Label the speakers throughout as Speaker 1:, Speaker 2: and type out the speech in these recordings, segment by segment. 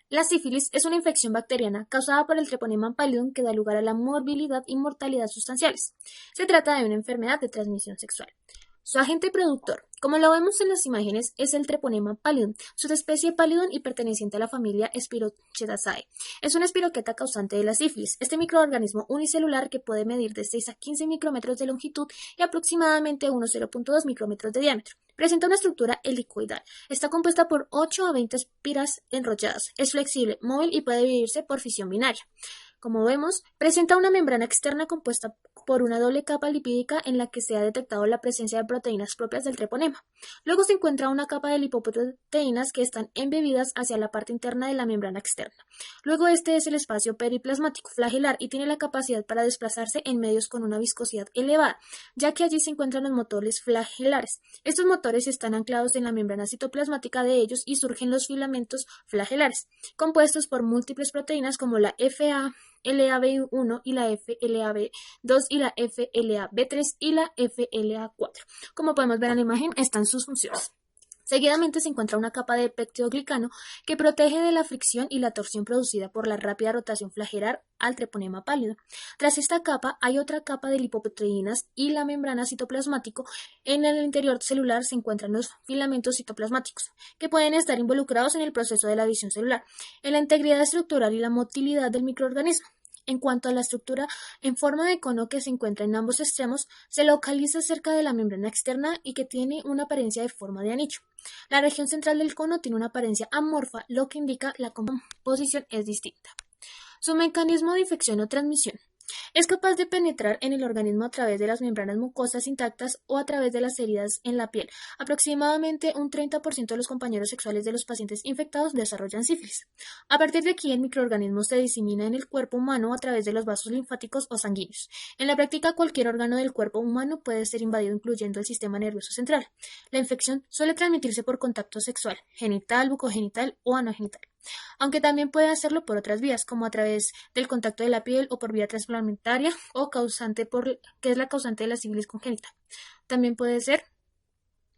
Speaker 1: La sífilis es una infección bacteriana causada por el Treponema pallidum que da lugar a la morbilidad y mortalidad sustanciales. Se trata de una enfermedad de transmisión sexual. Su agente productor, como lo vemos en las imágenes, es el Treponema pallidum, subespecie Pallidum y perteneciente a la familia Spirochetaceae. Es una espiroqueta causante de la sífilis. Este microorganismo unicelular que puede medir de 6 a 15 micrómetros de longitud y aproximadamente unos 0,2 micrómetros de diámetro. Presenta una estructura helicoidal. Está compuesta por 8 a 20 espiras enrolladas. Es flexible, móvil y puede dividirse por fisión binaria. Como vemos, presenta una membrana externa compuesta por una doble capa lipídica en la que se ha detectado la presencia de proteínas propias del treponema. Luego se encuentra una capa de lipoproteínas que están embebidas hacia la parte interna de la membrana externa. Luego este es el espacio periplasmático flagelar y tiene la capacidad para desplazarse en medios con una viscosidad elevada, ya que allí se encuentran los motores flagelares. Estos motores están anclados en la membrana citoplasmática de ellos y surgen los filamentos flagelares, compuestos por múltiples proteínas como la FALAB1 y la FLAB2 y la FLAB3 y la FLA4. Como podemos ver en la imagen, están sus funciones. Seguidamente se encuentra una capa de peptidoglicano que protege de la fricción y la torsión producida por la rápida rotación flagelar al treponema pálido. Tras esta capa hay otra capa de lipoproteínas y la membrana citoplasmático. En el interior celular se encuentran los filamentos citoplasmáticos, que pueden estar involucrados en el proceso de la división celular, en la integridad estructural y la motilidad del microorganismo. En cuanto a la estructura en forma de cono que se encuentra en ambos extremos, se localiza cerca de la membrana externa y que tiene una apariencia de forma de anillo. La región central del cono tiene una apariencia amorfa, lo que indica la composición es distinta. Su mecanismo de infección o transmisión. Es capaz de penetrar en el organismo a través de las membranas mucosas intactas o a través de las heridas en la piel. Aproximadamente un 30% de los compañeros sexuales de los pacientes infectados desarrollan sífilis. A partir de aquí, el microorganismo se disemina en el cuerpo humano a través de los vasos linfáticos o sanguíneos. En la práctica, cualquier órgano del cuerpo humano puede ser invadido, incluyendo el sistema nervioso central. La infección suele transmitirse por contacto sexual, genital, bucogenital o anogenital, aunque también puede hacerlo por otras vías, como a través del contacto de la piel o por vía transplantaria o que es la causante de la sífilis congénita. También puede ser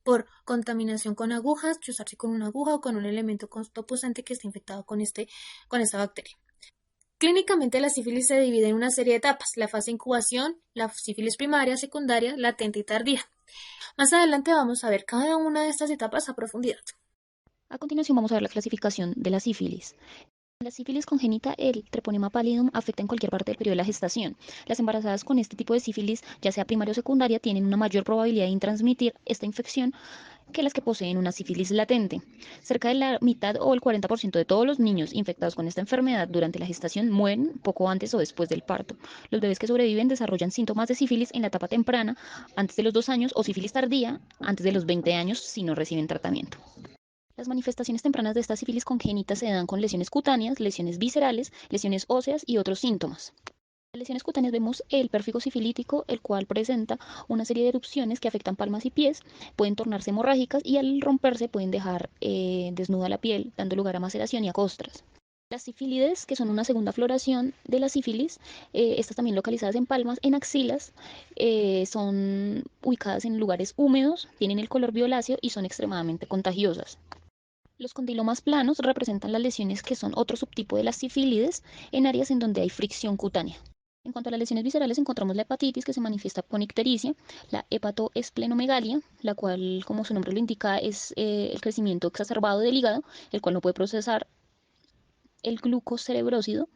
Speaker 1: por contaminación con agujas, chuzarse con una aguja o con un elemento constopusante que esté infectado con esta bacteria. Clínicamente, la sífilis se divide en una serie de etapas: la fase de incubación, la sífilis primaria, secundaria, latente y tardía. Más adelante vamos a ver cada una de estas etapas a profundidad.
Speaker 2: A continuación vamos a ver la clasificación de la sífilis. La sífilis congénita, el treponema pallidum, afecta en cualquier parte del periodo de la gestación. Las embarazadas con este tipo de sífilis, ya sea primaria o secundaria, tienen una mayor probabilidad de transmitir esta infección que las que poseen una sífilis latente. Cerca de la mitad o el 40% de todos los niños infectados con esta enfermedad durante la gestación mueren poco antes o después del parto. Los bebés que sobreviven desarrollan síntomas de sífilis en la etapa temprana, antes de los 2 años, o sífilis tardía, antes de los 20 años, si no reciben tratamiento. Las manifestaciones tempranas de esta sífilis congénita se dan con lesiones cutáneas, lesiones viscerales, lesiones óseas y otros síntomas. En las lesiones cutáneas vemos el pérfigo sifilítico, el cual presenta una serie de erupciones que afectan palmas y pies, pueden tornarse hemorrágicas y al romperse pueden dejar desnuda la piel, dando lugar a maceración y a costras. Las sífilides, que son una segunda floración de la sífilis, estas también localizadas en palmas, en axilas, son ubicadas en lugares húmedos, tienen el color violáceo y son extremadamente contagiosas. Los condilomas planos representan las lesiones que son otro subtipo de las sífilides en áreas en donde hay fricción cutánea. En cuanto a las lesiones viscerales, encontramos la hepatitis, que se manifiesta con ictericia, la hepatoesplenomegalia, la cual, como su nombre lo indica, es el crecimiento exacerbado del hígado, el cual no puede procesar el glucocerebrósido,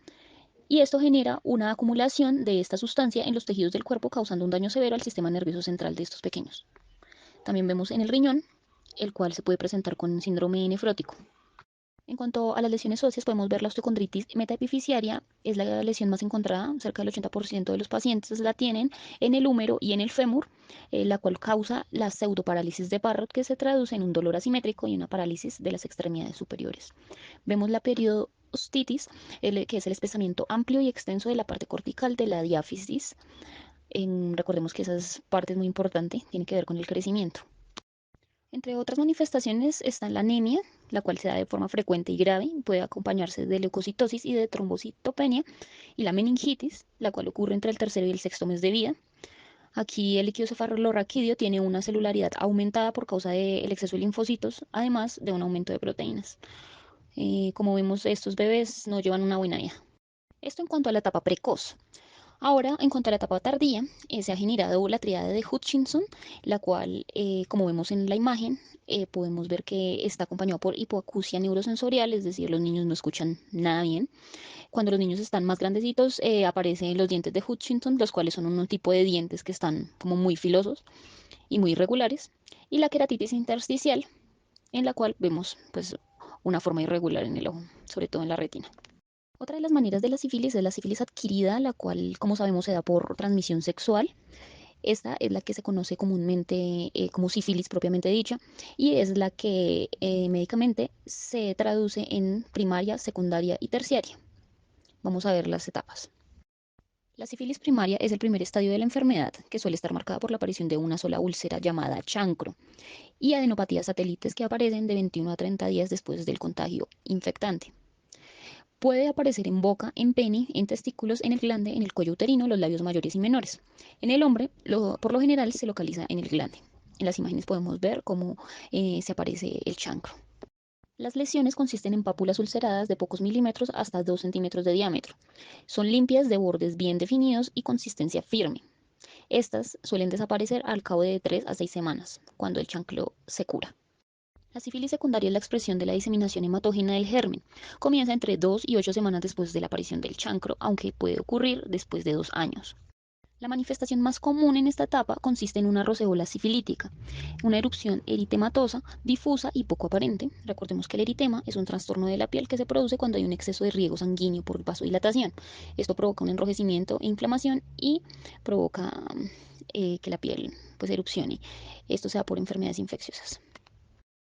Speaker 2: y esto genera una acumulación de esta sustancia en los tejidos del cuerpo, causando un daño severo al sistema nervioso central de estos pequeños. También vemos en el riñón, el cual se puede presentar con síndrome nefrótico. En cuanto a las lesiones óseas, podemos ver la osteocondritis metaepifisiaria, es la lesión más encontrada, cerca del 80% de los pacientes la tienen en el húmero y en el fémur, la cual causa la pseudoparálisis de Parrot, que se traduce en un dolor asimétrico y una parálisis de las extremidades superiores. Vemos la periodostitis, que es el espesamiento amplio y extenso de la parte cortical de la diáfisis. Recordemos que esa parte es muy importante, tiene que ver con el crecimiento. Entre otras manifestaciones está la anemia, la cual se da de forma frecuente y grave, puede acompañarse de leucocitosis y de trombocitopenia, y la meningitis, la cual ocurre entre el tercero y el sexto mes de vida. Aquí el líquido cefalorraquídeo tiene una celularidad aumentada por causa del exceso de linfocitos, además de un aumento de proteínas. Como vemos, estos bebés no llevan una buena vida. Esto en cuanto a la etapa precoz. Ahora, en cuanto a la etapa tardía, se ha generado la tríada de Hutchinson, la cual, como vemos en la imagen, podemos ver que está acompañado por hipoacusia neurosensorial, es decir, los niños no escuchan nada bien. Cuando los niños están más grandecitos, aparecen los dientes de Hutchinson, los cuales son un tipo de dientes que están como muy filosos y muy irregulares, y la queratitis intersticial, en la cual vemos pues una forma irregular en el ojo, sobre todo en la retina. Otra de las maneras de la sífilis es la sífilis adquirida, la cual, como sabemos, se da por transmisión sexual. Esta es la que se conoce comúnmente como sífilis propiamente dicha y es la que médicamente se traduce en primaria, secundaria y terciaria. Vamos a ver las etapas. La sífilis primaria es el primer estadio de la enfermedad, que suele estar marcada por la aparición de una sola úlcera llamada chancro y adenopatías satélites que aparecen de 21 a 30 días después del contagio infectante. Puede aparecer en boca, en pene, en testículos, en el glande, en el cuello uterino, los labios mayores y menores. En el hombre, por lo general, se localiza en el glande. En las imágenes podemos ver cómo se aparece el chancro. Las lesiones consisten en pápulas ulceradas de pocos milímetros hasta 2 centímetros de diámetro. Son limpias, de bordes bien definidos y consistencia firme. Estas suelen desaparecer al cabo de 3 a 6 semanas, cuando el chancro se cura. La sífilis secundaria es la expresión de la diseminación hematógena del germen. Comienza entre 2 y 8 semanas después de la aparición del chancro, aunque puede ocurrir después de 2 años. La manifestación más común en esta etapa consiste en una roceola sifilítica, una erupción eritematosa, difusa y poco aparente. Recordemos que el eritema es un trastorno de la piel que se produce cuando hay un exceso de riego sanguíneo por vasodilatación. Esto provoca un enrojecimiento e inflamación y provoca que la piel pues erupcione. Esto se da por enfermedades infecciosas.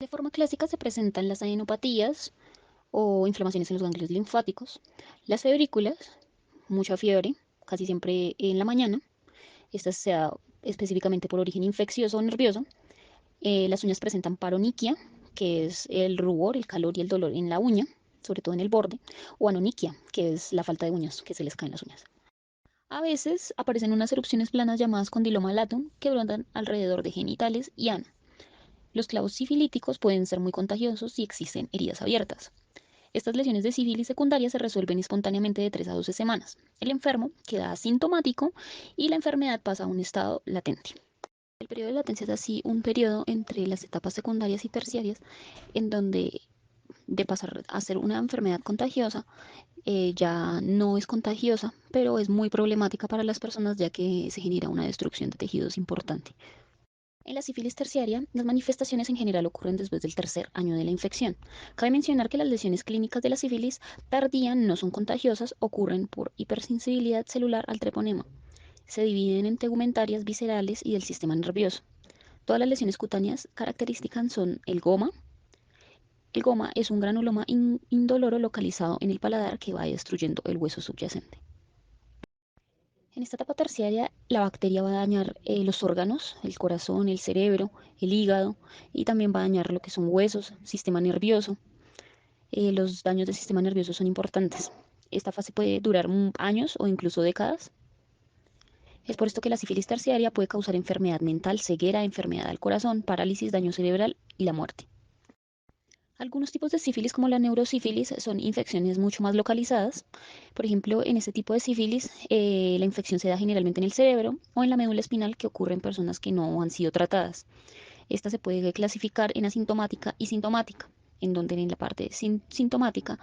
Speaker 2: De forma clásica se presentan las adenopatías o inflamaciones en los ganglios linfáticos, las febrículas, mucha fiebre, casi siempre en la mañana. Esta se da específicamente por origen infeccioso o nervioso. Las uñas presentan paroniquia, que es el rubor, el calor y el dolor en la uña, sobre todo en el borde, o anoniquia, que es la falta de uñas, que se les caen las uñas. A veces aparecen unas erupciones planas llamadas condiloma latum que brotan alrededor de genitales y ano. Los clavos sifilíticos pueden ser muy contagiosos si existen heridas abiertas. Estas lesiones de sífilis secundaria se resuelven espontáneamente de 3 a 12 semanas. El enfermo queda asintomático y la enfermedad pasa a un estado latente. El periodo de latencia es así un periodo entre las etapas secundarias y terciarias en donde de pasar a ser una enfermedad contagiosa ya no es contagiosa, pero es muy problemática para las personas ya que se genera una destrucción de tejidos importante. En la sífilis terciaria, las manifestaciones en general ocurren después del tercer año de la infección. Cabe mencionar que las lesiones clínicas de la sífilis tardía no son contagiosas, ocurren por hipersensibilidad celular al treponema. Se dividen en tegumentarias, viscerales y del sistema nervioso. Todas las lesiones cutáneas características son el goma. El goma es un granuloma indoloro localizado en el paladar que va destruyendo el hueso subyacente. En esta etapa terciaria, la bacteria va a dañar los órganos, el corazón, el cerebro, el hígado y también va a dañar lo que son huesos, sistema nervioso. Los daños del sistema nervioso son importantes. Esta fase puede durar años o incluso décadas. Es por esto que la sífilis terciaria puede causar enfermedad mental, ceguera, enfermedad del corazón, parálisis, daño cerebral y la muerte. Algunos tipos de sífilis, como la neurosífilis, son infecciones mucho más localizadas. Por ejemplo, en este tipo de sífilis, la infección se da generalmente en el cerebro o en la médula espinal, que ocurre en personas que no han sido tratadas. Esta se puede clasificar en asintomática y sintomática, en donde en la parte sintomática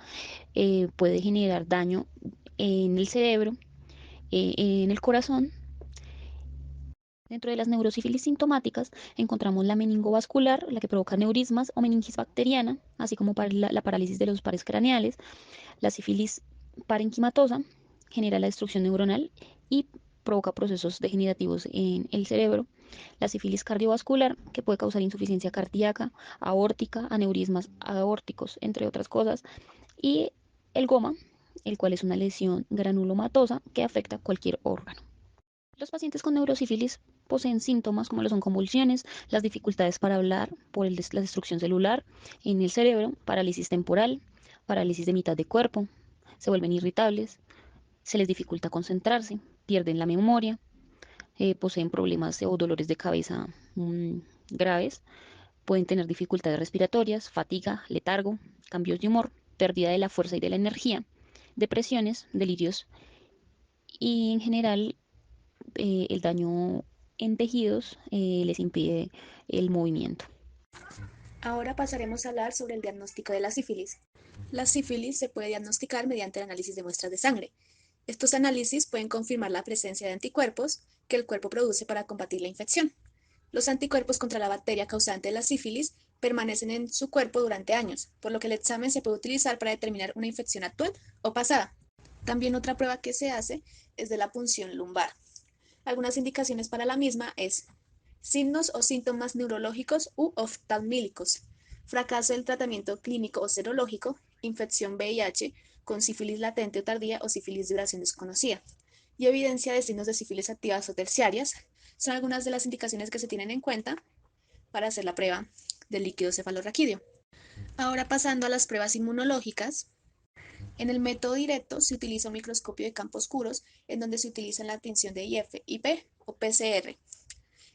Speaker 2: puede generar daño en el cerebro, en el corazón. Dentro de las neurosífilis sintomáticas encontramos la meningovascular, la que provoca neurismas o meningitis bacteriana, así como la parálisis de los pares craneales. La sífilis parenquimatosa genera la destrucción neuronal y provoca procesos degenerativos en el cerebro. La sífilis cardiovascular, que puede causar insuficiencia cardíaca, aórtica, aneurismas aórticos, entre otras cosas. Y el goma, el cual es una lesión granulomatosa que afecta cualquier órgano. Los pacientes con neurosífilis poseen síntomas como lo son convulsiones, las dificultades para hablar por la destrucción celular en el cerebro, parálisis temporal, parálisis de mitad de cuerpo, se vuelven irritables, se les dificulta concentrarse, pierden la memoria, poseen problemas o dolores de cabeza graves, pueden tener dificultades respiratorias, fatiga, letargo, cambios de humor. pérdida de la fuerza y de la energía, depresiones, delirios y en general el daño en tejidos les impide el movimiento.
Speaker 3: Ahora pasaremos a hablar sobre el diagnóstico de la sífilis. La sífilis se puede diagnosticar mediante el análisis de muestras de sangre. Estos análisis pueden confirmar la presencia de anticuerpos que el cuerpo produce para combatir la infección. Los anticuerpos contra la bacteria causante de la sífilis permanecen en su cuerpo durante años, por lo que el examen se puede utilizar para determinar una infección actual o pasada. También otra prueba que se hace es de la punción lumbar. Algunas indicaciones para la misma es signos o síntomas neurológicos u oftalmílicos, fracaso del tratamiento clínico o serológico, infección VIH con sífilis latente o tardía o sífilis de duración desconocida, y evidencia de signos de sífilis activas o terciarias, son algunas de las indicaciones que se tienen en cuenta para hacer la prueba del líquido cefalorraquídeo. Ahora pasando a las pruebas inmunológicas. En el método directo se utiliza un microscopio de campos oscuros en donde se utiliza la tinción de IF-IP o PCR.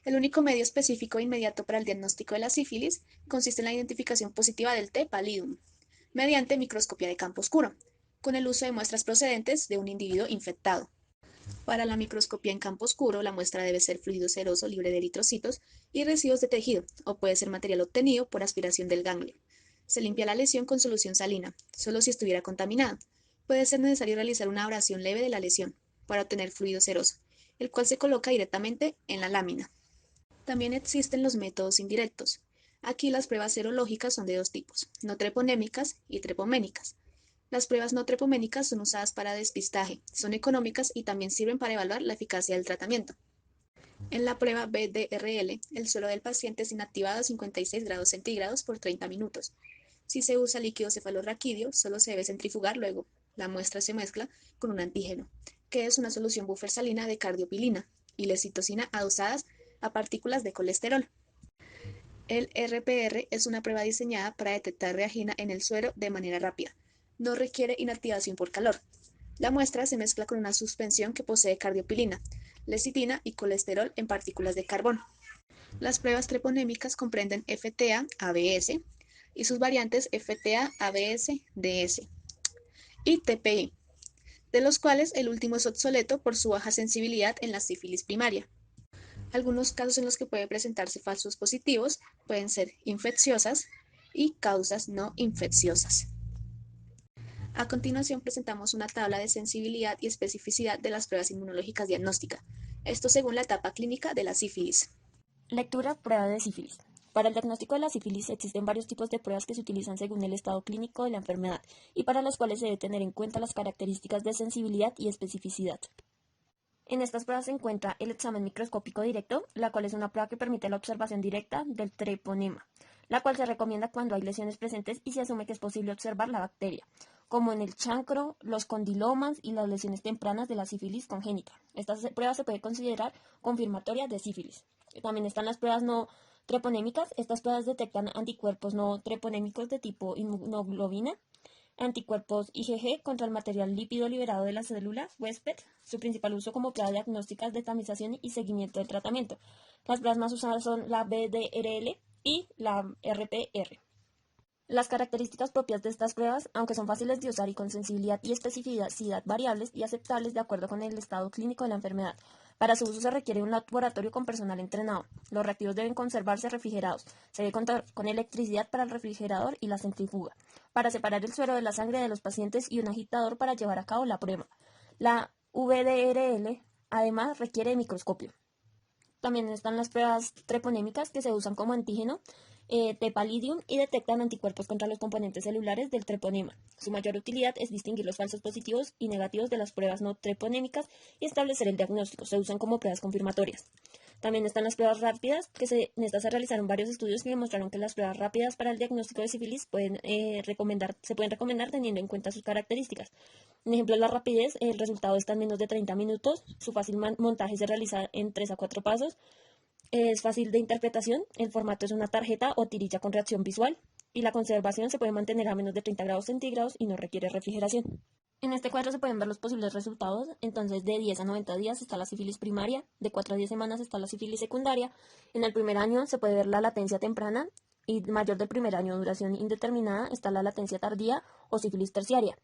Speaker 3: El único medio específico e inmediato para el diagnóstico de la sífilis consiste en la identificación positiva del T. pallidum mediante microscopía de campo oscuro, con el uso de muestras procedentes de un individuo infectado. Para la microscopía en campo oscuro, la muestra debe ser fluido seroso libre de eritrocitos y residuos de tejido, o puede ser material obtenido por aspiración del ganglio. Se limpia la lesión con solución salina, solo si estuviera contaminada. Puede ser necesario realizar una abrasión leve de la lesión para obtener fluido seroso, el cual se coloca directamente en la lámina. También existen los métodos indirectos. Aquí las pruebas serológicas son de dos tipos, no treponémicas y trepoménicas. Las pruebas no trepoménicas son usadas para despistaje, son económicas y también sirven para evaluar la eficacia del tratamiento. En la prueba BDRL, el suelo del paciente es inactivado a 56 grados centígrados por 30 minutos. Si se usa líquido cefalorraquídeo, solo se debe centrifugar, luego la muestra se mezcla con un antígeno, que es una solución buffer salina de cardiopilina y lecitocina adosadas a partículas de colesterol. El RPR es una prueba diseñada para detectar reagina en el suero de manera rápida. No requiere inactivación por calor. La muestra se mezcla con una suspensión que posee cardiopilina, lecitina y colesterol en partículas de carbón. Las pruebas treponémicas comprenden FTA-ABS y sus variantes FTA-ABS-DS y TPI, de los cuales el último es obsoleto por su baja sensibilidad en la sífilis primaria. Algunos casos en los que puede presentarse falsos positivos pueden ser infecciosas y causas no infecciosas. A continuación presentamos una tabla de sensibilidad y especificidad de las pruebas inmunológicas diagnósticas, esto según la etapa clínica de la sífilis.
Speaker 1: Lectura, prueba de sífilis. Para el diagnóstico de la sífilis existen varios tipos de pruebas que se utilizan según el estado clínico de la enfermedad y para las cuales se debe tener en cuenta las características de sensibilidad y especificidad. En estas pruebas se encuentra el examen microscópico directo, la cual es una prueba que permite la observación directa del treponema, la cual se recomienda cuando hay lesiones presentes y se asume que es posible observar la bacteria, como en el chancro, los condilomas y las lesiones tempranas de la sífilis congénita. Estas pruebas se pueden considerar confirmatorias de sífilis. También están las pruebas no treponémicas. Estas pruebas detectan anticuerpos no treponémicos de tipo inmunoglobina, anticuerpos IgG contra el material lípido liberado de las células huésped, su principal uso como prueba diagnósticas de tamización y seguimiento del tratamiento. Las pruebas más usadas son la BDRL y la RPR. Las características propias de estas pruebas, aunque son fáciles de usar y con sensibilidad y especificidad variables y aceptables de acuerdo con el estado clínico de la enfermedad. Para su uso se requiere un laboratorio con personal entrenado. Los reactivos deben conservarse refrigerados. Se debe contar con electricidad para el refrigerador y la centrifuga, para separar el suero de la sangre de los pacientes y un agitador para llevar a cabo la prueba. La VDRL además requiere de microscopio. También están las pruebas treponémicas que se usan como antígeno T. pallidum y detectan anticuerpos contra los componentes celulares del treponema. Su mayor utilidad es distinguir los falsos positivos y negativos de las pruebas no treponémicas y establecer el diagnóstico. Se usan como pruebas confirmatorias. También están las pruebas rápidas, en estas se realizaron varios estudios que demostraron que las pruebas rápidas para el diagnóstico de sífilis se pueden recomendar teniendo en cuenta sus características. En ejemplo, la rapidez, el resultado está en menos de 30 minutos, su fácil montaje se realiza en 3 a 4 pasos, es fácil de interpretación, el formato es una tarjeta o tirilla con reacción visual y la conservación se puede mantener a menos de 30 grados centígrados y no requiere refrigeración. En este cuadro se pueden ver los posibles resultados. Entonces, de 10 a 90 días está la sífilis primaria, de 4 a 10 semanas está la sífilis secundaria. En el primer año se puede ver la latencia temprana
Speaker 4: y mayor del primer año, duración indeterminada, está la latencia tardía o sífilis terciaria.